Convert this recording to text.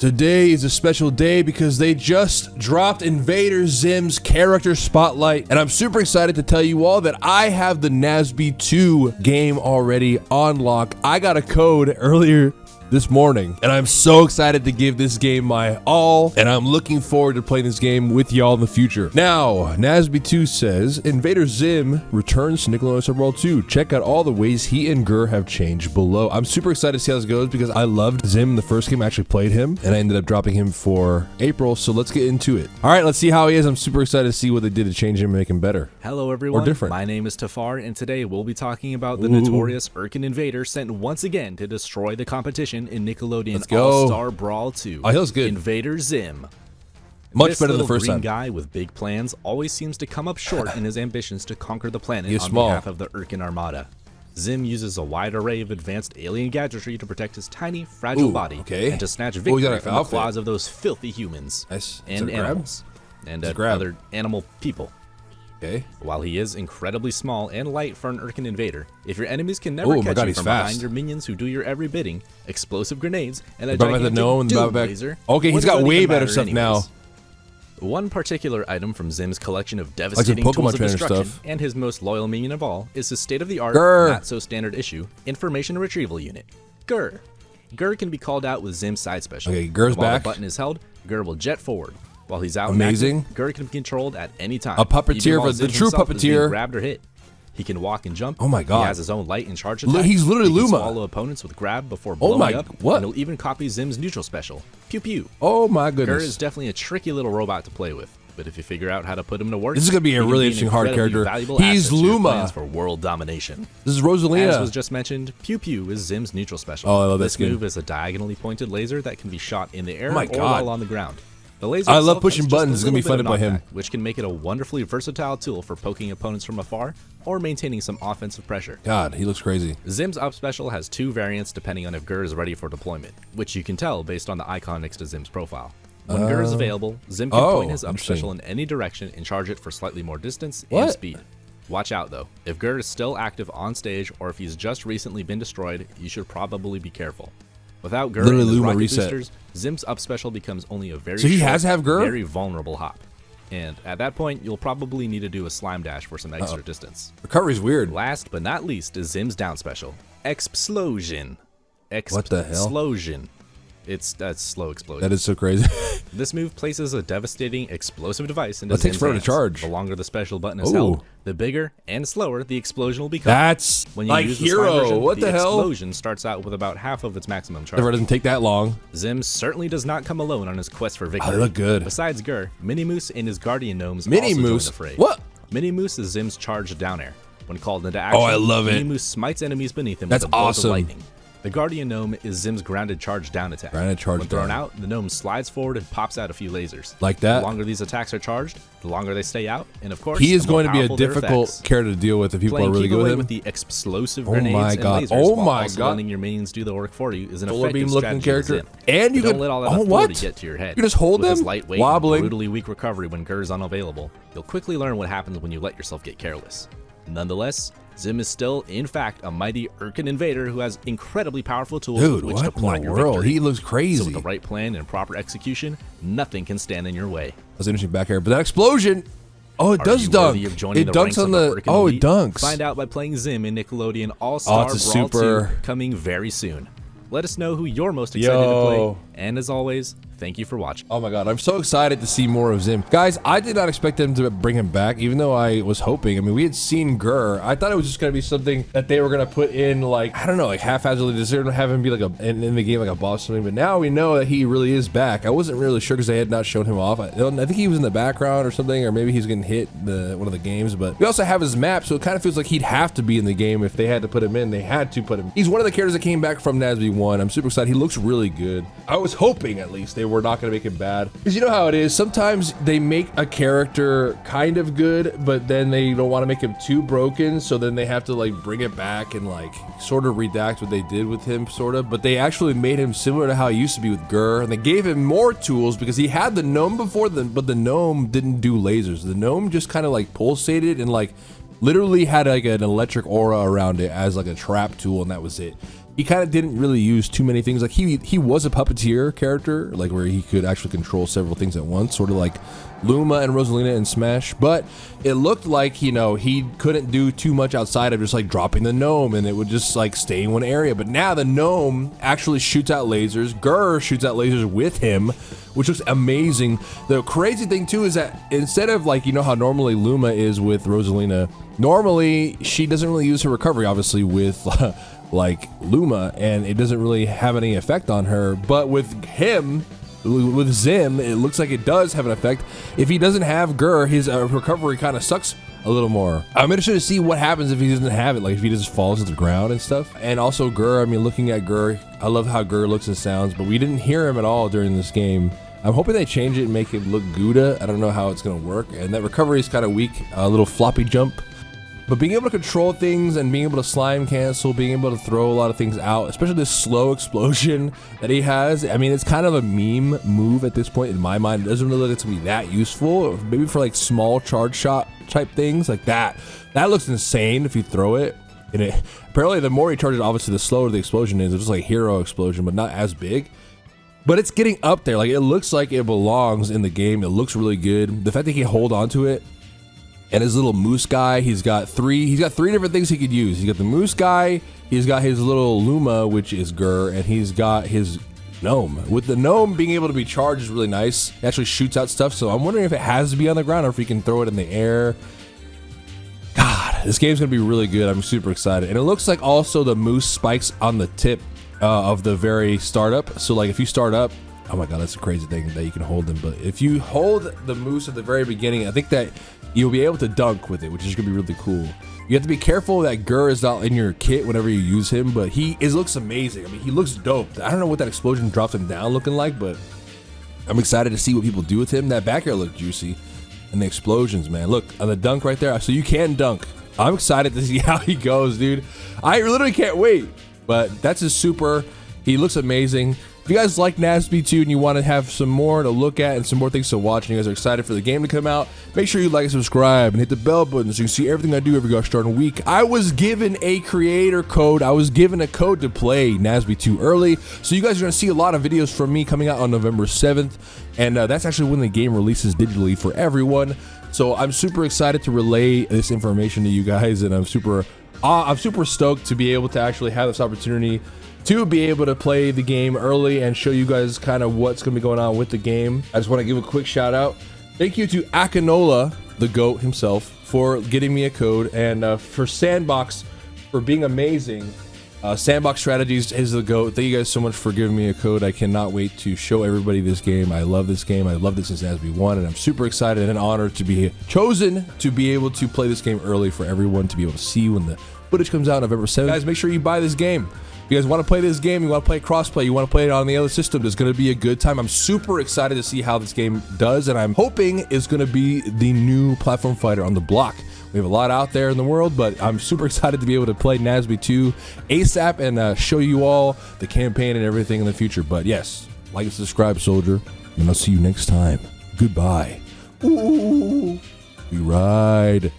Today is a special day because they just dropped Invader Zim's character spotlight, and I'm super excited to tell you all that I have the NASB 2 game already on lock. I got a code earlier this morning, and I'm so excited to give this game my all, and I'm looking forward to playing this game with y'all in the future. Now, NASB 2 says, Invader Zim returns to Nickelodeon Star Brawl 2. Check out all the ways he and Gur have changed below. I'm super excited to see how this goes because I loved Zim in the first game. I actually played him, and I ended up dropping him for April, so let's get into it. All right, let's see how he is. I'm super excited to see what they did to change him and make him better. Hello everyone, or different. My name is Tafar, and today we'll be talking about the notorious Urkin Invader sent once again to destroy the competition in Nickelodeon All-Star Brawl 2. Oh, he looks good. Invader Zim. Much better than the first time. time. This guy with big plans always seems to come up short in his ambitions to conquer the planet on small. behalf of the Urkin Armada. Zim uses a wide array of advanced alien gadgetry to protect his tiny, fragile body and to snatch victory from the claws of those filthy humans and animals and other animal people. While he is incredibly small and light for an Urkin Invader, if your enemies can never catch you from behind your minions who do your every bidding, explosive grenades, and a gigantic doom laser, okay, he's got way better stuff now. One particular item from Zim's collection of devastating tools of destruction and his most loyal minion of all is his state-of-the-art, not-so-standard issue, Information Retrieval Unit, Gur. Gur can be called out with Zim's side special. Okay, Gur's While back. the button is held, Gur will jet forward. While he's out active, Gur can be controlled at any time. A puppeteer, but the true puppeteer. Grabbed or hit. He can walk and jump. Oh my god. He has his own light and charge attack. He's literally he can Luma. Swallow opponents with grab before blowing up. What? And he'll even copy Zim's neutral special. Pew pew. Oh my goodness. Gur is definitely a tricky little robot to play with. But if you figure out how to put him to work, this is going to be a really interesting hard character. He's Luma. For world domination. This is Rosalina. As was just mentioned, Pew Pew is Zim's neutral special. Oh, I love this move is a diagonally pointed laser that can be shot in the air or while on the ground. The laser I love pushing buttons. It's going to be funded by him. Which can make it a wonderfully versatile tool for poking opponents from afar or maintaining some offensive pressure. God, he looks crazy. Zim's up special has two variants depending on if Gur is ready for deployment, which you can tell based on the icon next to Zim's profile. When Gur is available, Zim can point his up special in any direction and charge it for slightly more distance and speed. Watch out though, if Gur is still active on stage or if he's just recently been destroyed, you should probably be careful. Without Gur and his rocket boosters, Zim's up special becomes only a very very vulnerable hop. And at that point, you'll probably need to do a slime dash for some extra distance. Recovery's weird. Last but not least is Zim's down special, Explosion. What the hell? Explosion. That's slow explosion. That is so crazy. This move places a devastating explosive device into Zim's hands. To charge. The longer the special button is held, the bigger and slower the explosion will become. That's when you like use Hero. Version, what the hell? Explosion starts out with about half of its maximum charge. It doesn't take that long. Zim certainly does not come alone on his quest for victory. They look good. Besides Gur, Mini-Moose and his Guardian Gnomes also join the fray. What? Mini-Moose is Zim's charged down air. When called into action, I love it. Mini-Moose smites enemies beneath him with a bolt of lightning. The Guardian Gnome is Zim's grounded charge down attack. When thrown out, the gnome slides forward and pops out a few lasers. Like that? The longer these attacks are charged, the longer they stay out, and of course, he is going to be a difficult character to deal with if people are really good with him. With the explosive grenades and lasers while also letting your minions do the work for you is an effective strategy character. And you don't let all that authority get to your head. You just hold with them, his lightweight wobbling. And brutally weak recovery when Gur is unavailable. You'll quickly learn what happens when you let yourself get careless. Nonetheless, Zim is still, in fact, a mighty Urkin Invader who has incredibly powerful tools with which to plot your victory. He looks crazy. So with the right plan and proper execution, nothing can stand in your way. That's interesting back here, but that explosion! Oh, it does dunk. It dunks on the. Oh, it dunks. Find out by playing Zim in Nickelodeon All-Star Brawl 2, coming very soon. Let us know who you're most excited to play. And as always, thank you for watching. Oh my god, I'm so excited to see more of Zim. Guys, I did not expect them to bring him back, even though I was hoping. I mean, we had seen Gur. I thought it was just going to be something that they were going to put in, like, I don't know, like haphazardly, just have him be like in the game like a boss or something. But now we know that he really is back. I wasn't really sure because they had not shown him off. I think he was in the background or something, or maybe he's getting hit one of the games. But we also have his map, so it kind of feels like he'd have to be in the game if they had to put him in. They had to put him. He's one of the characters that came back from NASB 1. I'm super excited. He looks really good. I was hoping at least they were not going to make him bad, because you know how it is. Sometimes they make a character kind of good, but then they don't want to make him too broken, so then they have to like bring it back and like sort of redact what they did with him, sort of. But they actually made him similar to how he used to be with Gur, and they gave him more tools because he had the gnome before, but the gnome didn't do lasers. The gnome just kind of like pulsated and like literally had like an electric aura around it as like a trap tool, and that was it. he kind of didn't really use too many things. Like he was a puppeteer character, like where he could actually control several things at once, sort of like Luma and Rosalina in Smash. But it looked like, you know, he couldn't do too much outside of just like dropping the gnome, and it would just like stay in one area. But now the gnome actually shoots out lasers. Gur shoots out lasers with him, which looks amazing. The crazy thing too is that instead of like, you know how normally Luma is with Rosalina, normally she doesn't really use her recovery, obviously, with like Luma, and it doesn't really have any effect on her. But with him, with Zim, it looks like it does have an effect. If he doesn't have Gur, his recovery kind of sucks a little more. I'm interested to see what happens if he doesn't have it, like if he just falls to the ground and stuff. And also Gur, I mean, looking at Gur, I love how Gur looks and sounds, but we didn't hear him at all during this game. I'm hoping they change it and make it look Gouda. I don't know how it's gonna work. And that recovery is kind of weak, a little floppy jump. But being able to control things and being able to slime cancel, being able to throw a lot of things out, especially this slow explosion that he has, I mean, it's kind of a meme move at this point in my mind. It doesn't really look to be that useful. Maybe for like small charge shot type things like that. That looks insane if you throw it. And apparently the more he charges, obviously the slower the explosion is. It's just like hero explosion, but not as big. But it's getting up there. Like, it looks like it belongs in the game. It looks really good. The fact that he can hold on to it. And his little moose guy, he's got three different things he could use. He's got the moose guy, he's got his little Luma, which is Gur, and he's got his gnome. With the gnome being able to be charged is really nice. It actually shoots out stuff, so I'm wondering if it has to be on the ground or if he can throw it in the air. God, this game's gonna be really good. I'm super excited. And it looks like also the moose spikes on the tip of the very startup. So like if you start up, oh my God, that's a crazy thing that you can hold them. But if you hold the moose at the very beginning, I think that you'll be able to dunk with it, which is gonna be really cool. You have to be careful that Gur is not in your kit whenever you use him, but he looks amazing. I mean, he looks dope. I don't know what that explosion dropped him down looking like, but I'm excited to see what people do with him. That back air looked juicy. And the explosions, man. Look, on the dunk right there. So you can dunk. I'm excited to see how he goes, dude. I literally can't wait. But that's his super. He looks amazing. If you guys like NASB 2 and you want to have some more to look at and some more things to watch, and you guys are excited for the game to come out, make sure you like and subscribe and hit the bell button so you can see everything I do every gosh darn week. I was given a creator code. I was given a code to play NASB 2 early, so you guys are going to see a lot of videos from me coming out on November 7th, and that's actually when the game releases digitally for everyone. So I'm super excited to relay this information to you guys, and I'm super stoked to be able to actually have this opportunity to be able to play the game early and show you guys kind of what's going to be going on with the game. I just want to give a quick shout out. Thank you to Akinola, the GOAT himself, for getting me a code, and for Sandbox for being amazing. Sandbox Strategies is the GOAT. Thank you guys so much for giving me a code. I cannot wait to show everybody this game. I love this game. I loved it since NASB 1, and I'm super excited and honored to be chosen to be able to play this game early for everyone to be able to see when the footage comes out November 7th. Guys, make sure you buy this game. If you guys want to play this game, you want to play crossplay, you want to play it on the other system, there's going to be a good time. I'm super excited to see how this game does, and I'm hoping it's going to be the new platform fighter on the block. We have a lot out there in the world, but I'm super excited to be able to play NASB 2 ASAP and show you all the campaign and everything in the future. But yes, like and subscribe, soldier, and I'll see you next time. Goodbye. Ooh, we ride.